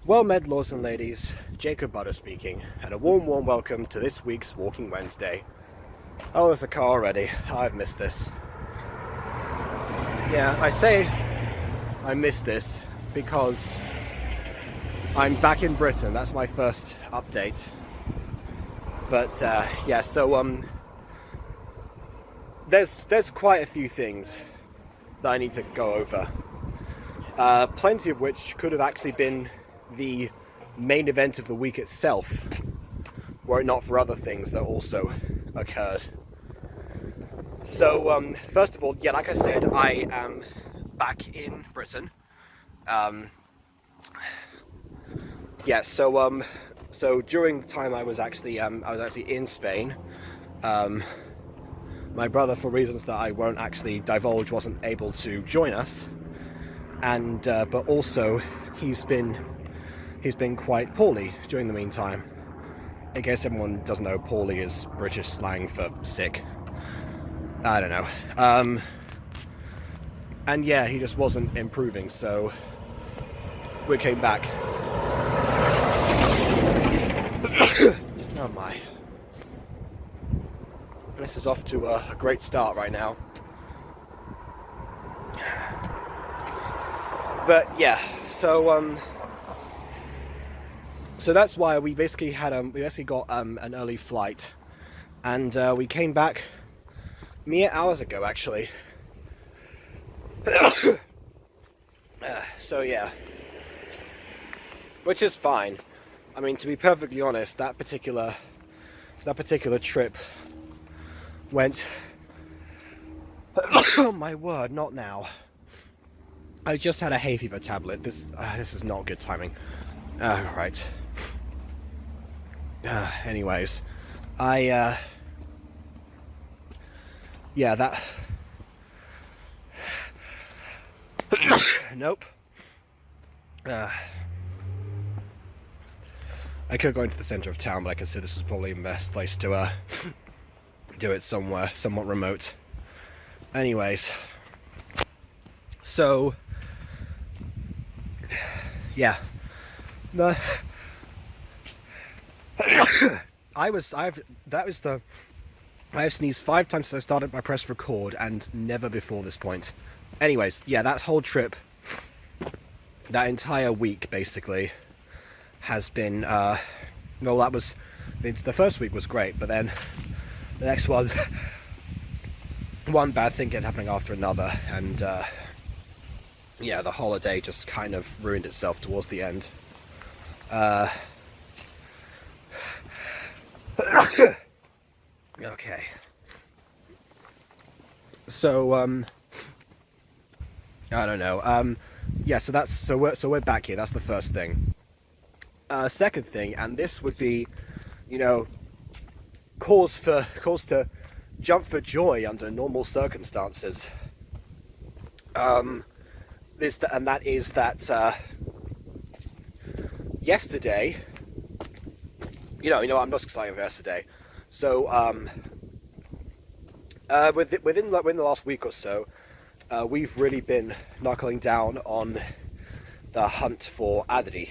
Well met, lords and ladies, Jacob Butter speaking, and a warm welcome to this week's Walking Wednesday. Oh, there's a car already. I've missed this. Yeah, I say I missed this because I'm back in Britain. That's my first update. But yeah, so there's quite a few things that I need to go over. Plenty of which could have actually been the main event of the week itself, were it not for other things that also occurred. So, first of all, yeah, like I said, I am back in Britain. Yeah, so during the time I was actually in Spain, my brother, for reasons that I won't actually divulge, wasn't able to join us, and but also he's been quite poorly during the meantime. In case everyone doesn't know, poorly is British slang for sick. I don't know. And yeah, he just wasn't improving, so we came back. Oh my. This is off to a great start right now. But yeah, so that's why we basically got an early flight, and we came back mere hours ago actually. So yeah, which is fine. I mean, to be perfectly honest, that particular trip went. Oh my word! Not now. I just had a hay fever tablet. This is not good timing. Right. Anyways, yeah, that. Nope. I could go into the center of town, but I consider this is probably the best place to do it somewhere somewhat remote. Anyways, so yeah, I've sneezed 5 times since I started my press record, and never before this point. Anyways, yeah, that whole trip, that entire week basically, has been well, the first week was great, but then the next one bad thing kept happening after another, and yeah, the holiday just kind of ruined itself towards the end. Okay. So I don't know. Yeah, so we're back here. That's the first thing. Second thing, and this would be, cause to jump for joy under normal circumstances. That is that yesterday, I'm not excited about yesterday. So within the last week or so, we've really been knuckling down on the hunt for Adri.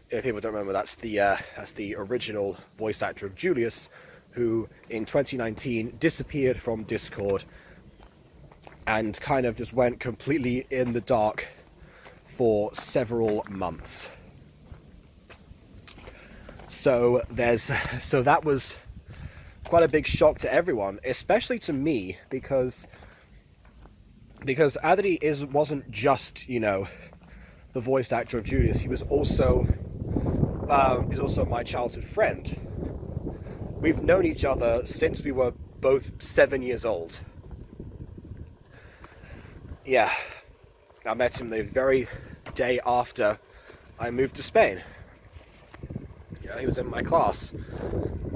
If people don't remember, that's the original voice actor of Julius, who in 2019 disappeared from Discord and kind of just went completely in the dark for several months. So that was quite a big shock to everyone, especially to me, because Adri wasn't just, the voice actor of Julius. He was also my childhood friend. We've known each other since we were both 7 years old. Yeah, I met him the very day after I moved to Spain. He was in my class,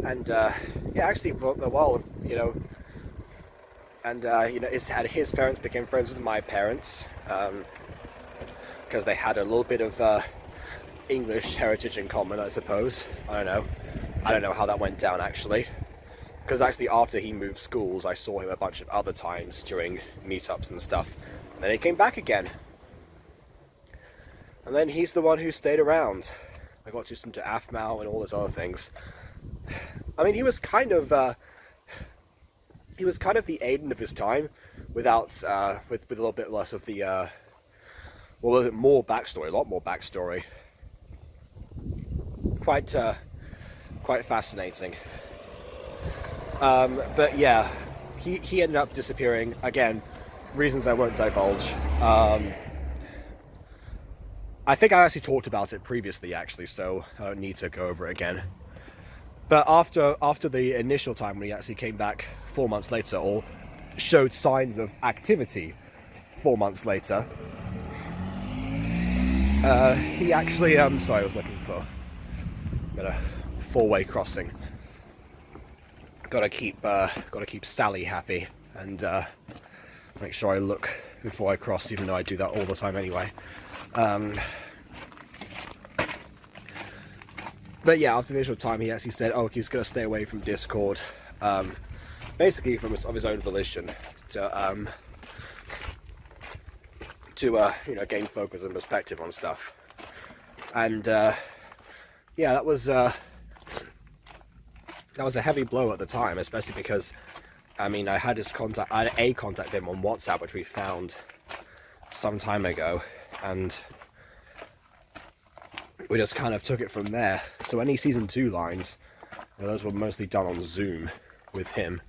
and yeah, actually for a while, and his parents became friends with my parents, because they had a little bit of English heritage in common, I suppose. I don't know how that went down actually, because actually after he moved schools, I saw him a bunch of other times during meetups and stuff, and then he came back again. And then he's the one who stayed around. I got just into Aphmau and all those other things. I mean, he was kind of the Aiden of his time, without with a little bit less of the a lot more backstory. Quite fascinating. But yeah, he ended up disappearing again. Reasons I won't divulge. I think I actually talked about it previously, actually, so I don't need to go over it again. But after the initial time when he actually came back 4 months later, or showed signs of activity 4 months later, he actually sorry, I was looking for a four-way crossing. Gotta keep Sally happy and make sure I look before I cross, even though I do that all the time anyway. But yeah, after the initial time, he actually said, he's going to stay away from Discord, basically of his own volition, to gain focus and perspective on stuff. And yeah, that was a heavy blow at the time, especially because, I mean, I had contact him on WhatsApp, which we found some time ago, and we just kind of took it from there. So any season 2 lines, those were mostly done on Zoom with him,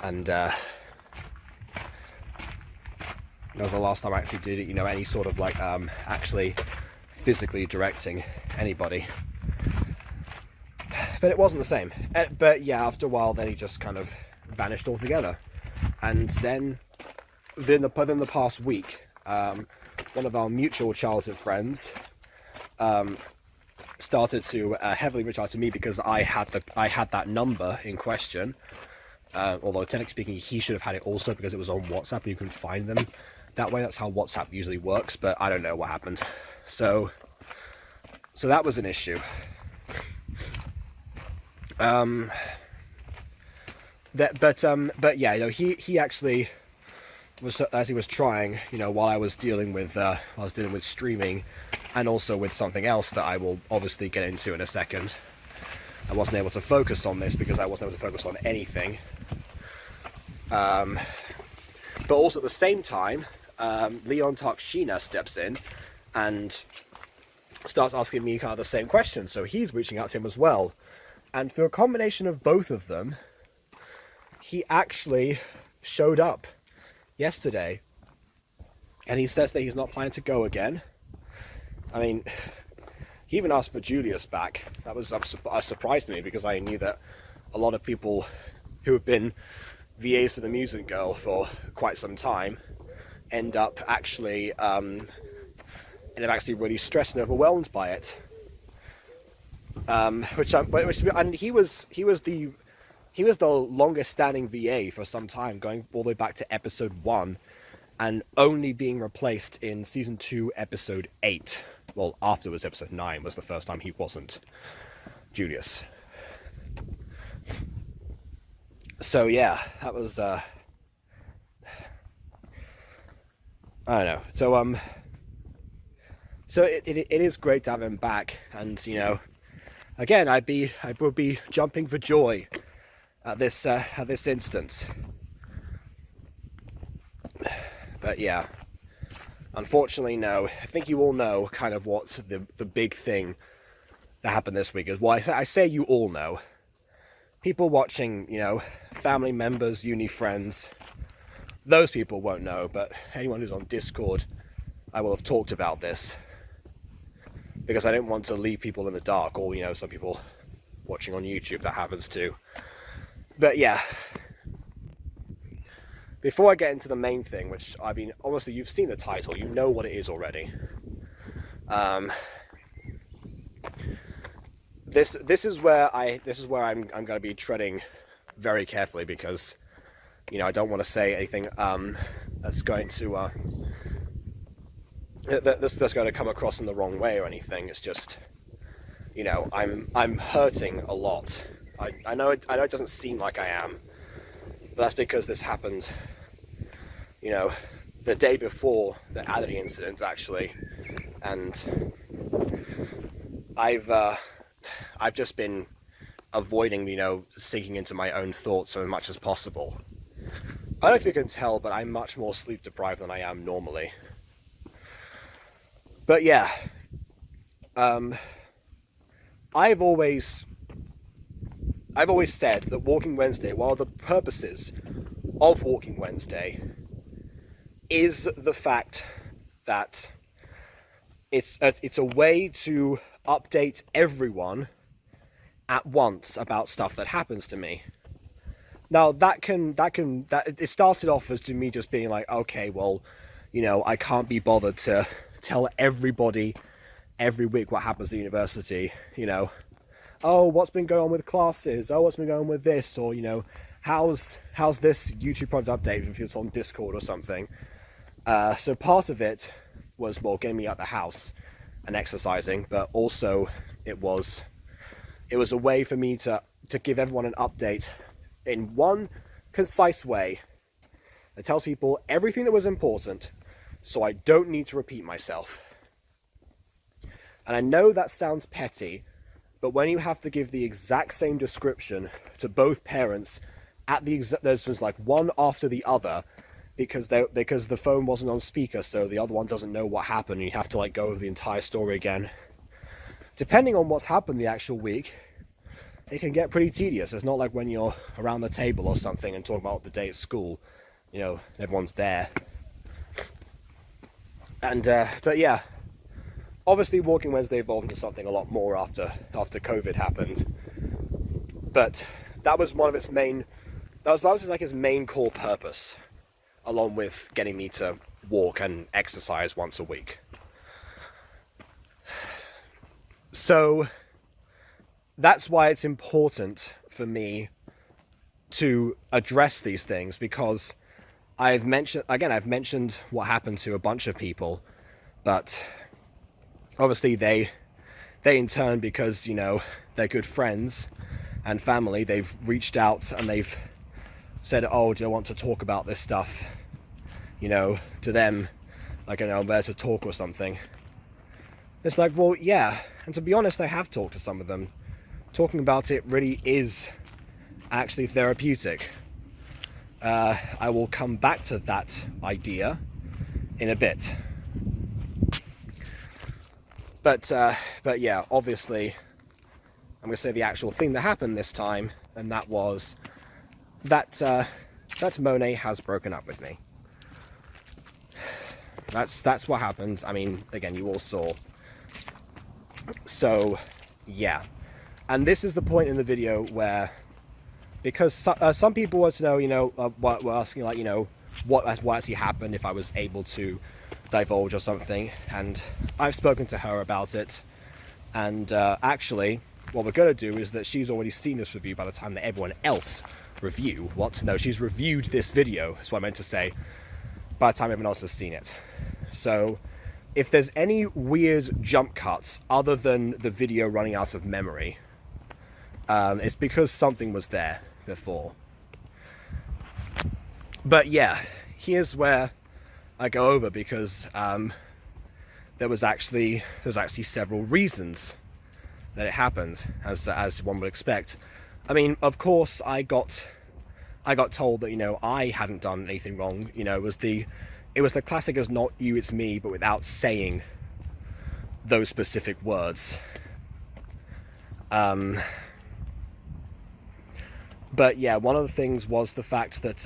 and that was the last time I actually did it, any sort of like actually physically directing anybody. But it wasn't the same. But yeah, after a while, then he just kind of vanished altogether. And then within the past week, one of our mutual childhood friends started to heavily reach out to me because I had that number in question. Although technically speaking, he should have had it also because it was on WhatsApp and you can find them that way. That's how WhatsApp usually works, but I don't know what happened. So that was an issue. But yeah, he actually was, as he was trying, while I was dealing with streaming, and also with something else that I will obviously get into in a second. I wasn't able to focus on this because I wasn't able to focus on anything. But also at the same time, Leon Tarkshina steps in and starts asking me kind of the same questions. So he's reaching out to him as well. And through a combination of both of them, he actually showed up yesterday. And he says that he's not planning to go again. I mean, he even asked for Julius back. That was a surprise to me because I knew that a lot of people who have been VAs for the Music Girl for quite some time end up actually really stressed and overwhelmed by it. And he was the longest standing VA for some time, going all the way back to episode 1, and only being replaced in season 2, episode 8. Well, afterwards, episode 9 was the first time he wasn't Julius. So yeah, that was I don't know. So it is great to have him back, and again, I would be jumping for joy at this instance. But yeah, unfortunately, no. I think you all know kind of what's the big thing that happened this week. Well, I say you all know. People watching, family members, uni friends, those people won't know, but anyone who's on Discord, I will have talked about this. Because I don't want to leave people in the dark, or, some people watching on YouTube that happens too. But yeah, before I get into the main thing, which, I mean, honestly, you've seen the title, you know what it is already. This is where I'm going to be treading very carefully, because, I don't want to say anything that's going to that's going to come across in the wrong way or anything. It's just, I'm hurting a lot. I know it doesn't seem like I am, but that's because this happened, the day before the Adderley incident, actually, and I've just been avoiding, sinking into my own thoughts so much as possible. I don't know if you can tell, but I'm much more sleep deprived than I am normally. But yeah, I've always said that Walking Wednesday, one of the purposes of Walking Wednesday, is the fact that it's a way to update everyone at once about stuff that happens to me. Now that it started off as to me just being like, okay, well, I can't be bothered to tell everybody every week what happens at university. Oh, what's been going on with classes? Oh, what's been going on with this? Or how's this YouTube project update if it's on Discord or something. So part of it was, well, getting me out the house and exercising, but also it was a way for me to give everyone an update in one concise way that tells people everything that was important, so I don't need to repeat myself. And I know that sounds petty, but when you have to give the exact same description to both parents there's just like one after the other, because the phone wasn't on speaker, so the other one doesn't know what happened, and you have to like go over the entire story again. Depending on what's happened the actual week, it can get pretty tedious. It's not like when you're around the table or something and talking about the day at school, everyone's there. And but yeah, obviously Walking Wednesday evolved into something a lot more after COVID happened. But that was one of its main, that was like its main core purpose, along with getting me to walk and exercise once a week. So that's why it's important for me to address these things, because I've mentioned what happened to a bunch of people, but obviously they in turn, because they're good friends and family, they've reached out and they've said, oh, do you want to talk about this stuff, to them, like, I'm there to talk or something. It's like, well, yeah, and to be honest, I have talked to some of them. Talking about it really is actually therapeutic. I will come back to that idea in a bit. But yeah, obviously, I'm going to say the actual thing that happened this time, and that was that Monet has broken up with me. That's what happened. I mean, again, you all saw. So, yeah. And this is the point in the video where, because some people want to know, what we're asking, like, what actually happened, if I was able to divulge or something, and I've spoken to her about it, and actually, what we're going to do is that she's already seen this review by the time that everyone else review. No, she's reviewed this video, that's what I meant to say, by the time everyone else has seen it. So, if there's any weird jump cuts other than the video running out of memory, it's because something was there before. But yeah, here's where I go over, because there was actually several reasons that it happened, as one would expect. I mean, of course, I got told that I hadn't done anything wrong. It was the classic "as not you, it's me," but without saying those specific words. But yeah, one of the things was the fact that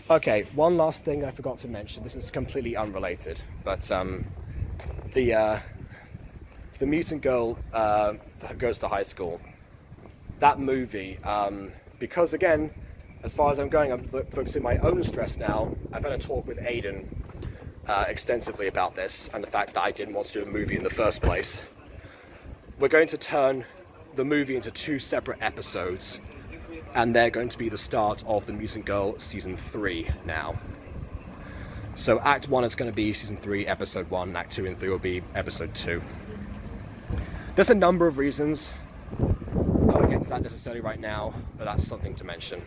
Okay, one last thing I forgot to mention. This is completely unrelated, but the Mutant Girl Goes to High School. That movie, because again, as far as I'm going, I'm focusing my own stress now. I've had a talk with Aiden extensively about this and the fact that I didn't want to do a movie in the first place. We're going to turn the movie into 2 separate episodes, and they're going to be the start of the Mutant Girl Season 3 now. So Act 1 is going to be Season 3, Episode 1, and Act 2 and 3 will be Episode 2. There's a number of reasons. I won't get into that necessarily right now, but that's something to mention.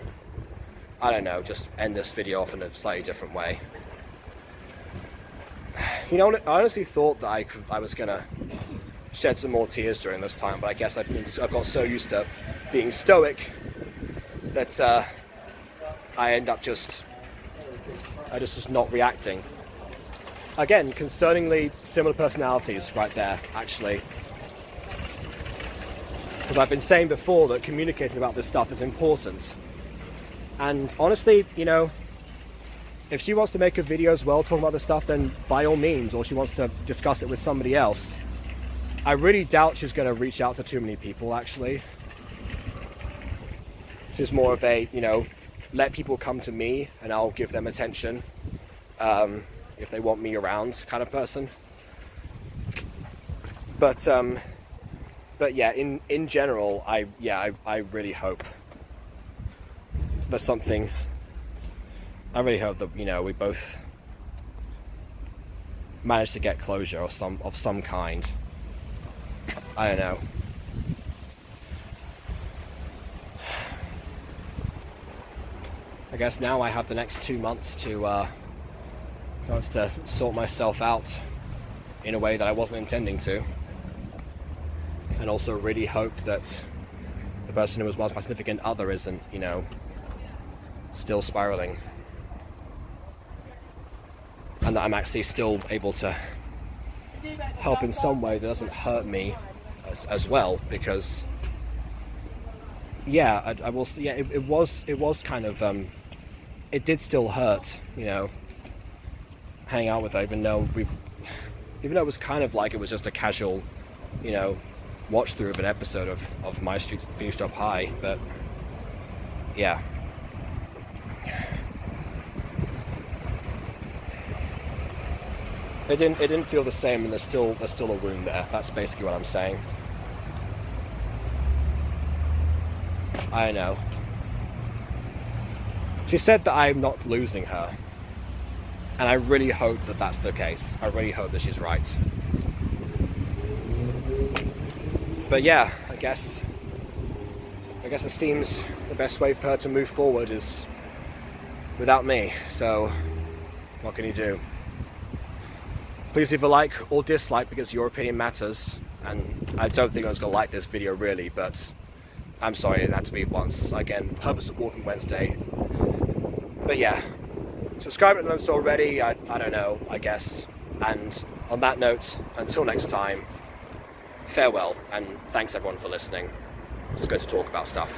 I don't know, just end this video off in a slightly different way. You know, I honestly thought that I was going to shed some more tears during this time, but I guess I've got so used to being stoic that I end up just not reacting. Again, concerningly similar personalities right there, actually. Because I've been saying before that communicating about this stuff is important. And honestly, you know, if she wants to make a video as well talking about this stuff, then by all means, or she wants to discuss it with somebody else. I really doubt she's going to reach out to too many people, actually. She's more of a, you know, let people come to me and I'll give them attention if they want me around kind of person. But yeah, in general, I really hope there's something. I really hope that, you know, we both manage to get closure of some kind. I don't know. I guess now I have the next 2 months to sort myself out in a way that I wasn't intending to, and also really hope that the person who was once my significant other isn't, you know, still spiraling, and that I'm actually still able to help in some way that doesn't hurt me as well, because yeah, I will say, yeah, it was kind of it did still hurt, you know, hang out with her, even though it was kind of like it was just a casual, you know, watch through of an episode of My Street Phoenix Job High. But yeah, it didn't feel the same, and there's still a wound there. That's basically what I'm saying. I know. She said that I'm not losing her, and I really hope that that's the case. I really hope that she's right. But yeah, I guess it seems the best way for her to move forward is without me. So what can you do? Please leave a like or dislike, because your opinion matters, and I don't think I was going to like this video really, but I'm sorry it had to be once. Again, purpose of Walking Wednesday. But yeah, subscribe if not already, I don't know, I guess. And on that note, until next time, farewell, and thanks everyone for listening. It's good to talk about stuff.